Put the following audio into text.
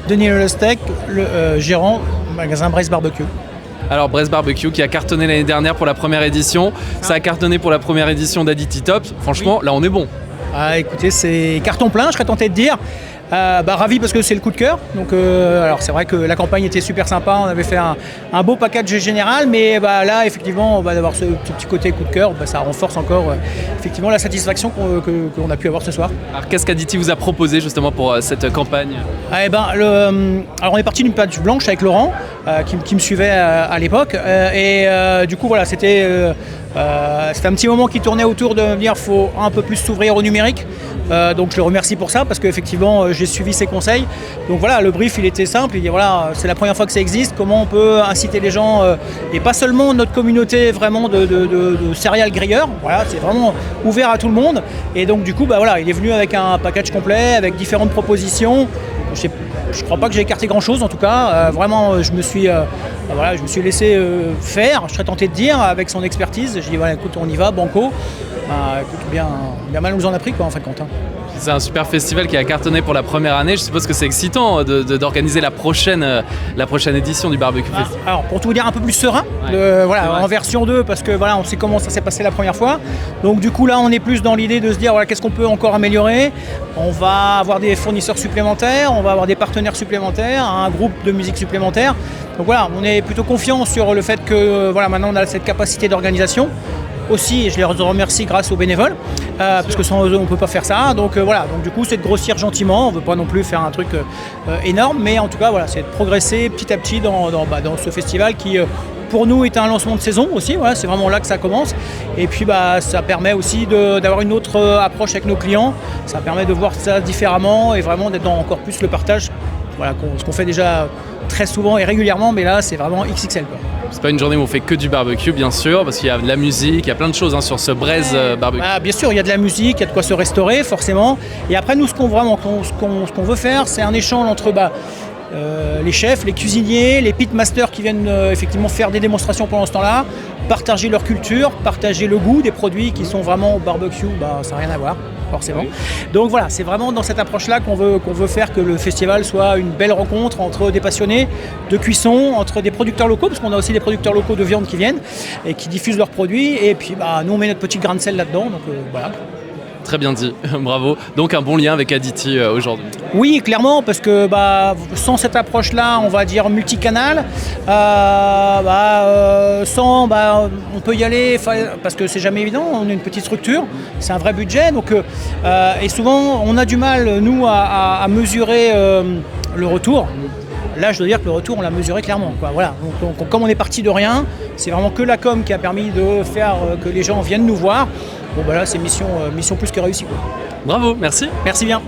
Denis Lestec, le gérant du magasin Braise Barbecue. Alors Braise Barbecue qui a cartonné l'année dernière pour la première édition, ça a cartonné pour la première édition d'Adity Top. Franchement, là on est bon. Ah, écoutez, c'est carton plein, je serais tenté de dire. Ravi parce que c'est le coup de cœur. Donc, alors c'est vrai que la campagne était super sympa, on avait fait un beau package général, mais là effectivement d'avoir ce petit côté coup de cœur, ça renforce encore effectivement la satisfaction qu'on a pu avoir ce soir. Alors qu'est-ce qu'Adity vous a proposé justement pour cette campagne? Alors on est parti d'une page blanche avec Laurent qui me suivait à l'époque du coup voilà, c'était un petit moment qui tournait autour de me dire faut un peu plus s'ouvrir au numérique. Donc je le remercie pour ça parce qu'effectivement j'ai suivi ses conseils. Donc voilà, le brief il était simple, il dit voilà, c'est la première fois que ça existe, comment on peut inciter les gens et pas seulement notre communauté vraiment de céréales grilleurs, voilà, c'est vraiment ouvert à tout le monde. Et donc du coup voilà, il est venu avec un package complet, avec différentes propositions. Je ne crois pas que j'ai écarté grand chose en tout cas, vraiment je me suis laissé faire, je serais tenté de dire, avec son expertise. J'ai dit voilà, écoute, on y va, banco. Écoute, bien mal nous en a pris quoi en fin de compte. C'est un super festival qui a cartonné pour la première année. Je suppose que c'est excitant d'organiser la prochaine édition du Barbecue Festival. Alors pour tout vous dire, un peu plus serein, en version 2, parce que voilà, on sait comment ça s'est passé la première fois. Donc du coup là on est plus dans l'idée de se dire voilà, qu'est-ce qu'on peut encore améliorer. On va avoir des fournisseurs supplémentaires, on va avoir des partenaires supplémentaires, un groupe de musique supplémentaire. Donc voilà, on est plutôt confiant sur le fait que maintenant on a cette capacité d'organisation. Aussi, et je les remercie grâce aux bénévoles, parce que sans eux on ne peut pas faire ça. Donc donc du coup c'est de grossir gentiment, on ne veut pas non plus faire un truc énorme, mais en tout cas voilà, c'est de progresser petit à petit dans ce festival qui pour nous est un lancement de saison aussi, voilà, c'est vraiment là que ça commence. Et puis ça permet aussi d'avoir une autre approche avec nos clients, ça permet de voir ça différemment et vraiment d'être dans encore plus le partage, voilà, ce qu'on fait déjà très souvent et régulièrement, mais là c'est vraiment XXL quoi. C'est pas une journée où on fait que du barbecue bien sûr, parce qu'il y a de la musique, il y a plein de choses sur ce Braise Barbecue. Bien sûr, il y a de la musique, il y a de quoi se restaurer forcément. Et après nous ce qu'on veut faire, c'est un échange entre les chefs, les cuisiniers, les pitmasters qui viennent effectivement faire des démonstrations pendant ce temps-là, partager leur culture, partager le goût des produits qui sont vraiment au barbecue, ça n'a rien à voir forcément. Oui. Donc voilà, c'est vraiment dans cette approche-là qu'on veut faire que le festival soit une belle rencontre entre des passionnés de cuisson, entre des producteurs locaux, parce qu'on a aussi des producteurs locaux de viande qui viennent et qui diffusent leurs produits, et puis nous on met notre petit grain de sel là-dedans, donc voilà. Très bien dit, bravo. Donc un bon lien avec Adity aujourd'hui. Oui, clairement, parce que sans cette approche-là, on va dire multicanal, on peut y aller, parce que c'est jamais évident, on est une petite structure, c'est un vrai budget, donc, et souvent on a du mal, nous, à mesurer le retour. Là, je dois dire que le retour, on l'a mesuré clairement, quoi. Voilà. Donc, comme on est parti de rien, c'est vraiment que la com qui a permis de faire que les gens viennent nous voir. Bon, là, c'est mission plus que réussie, quoi. Bravo, merci. Merci bien.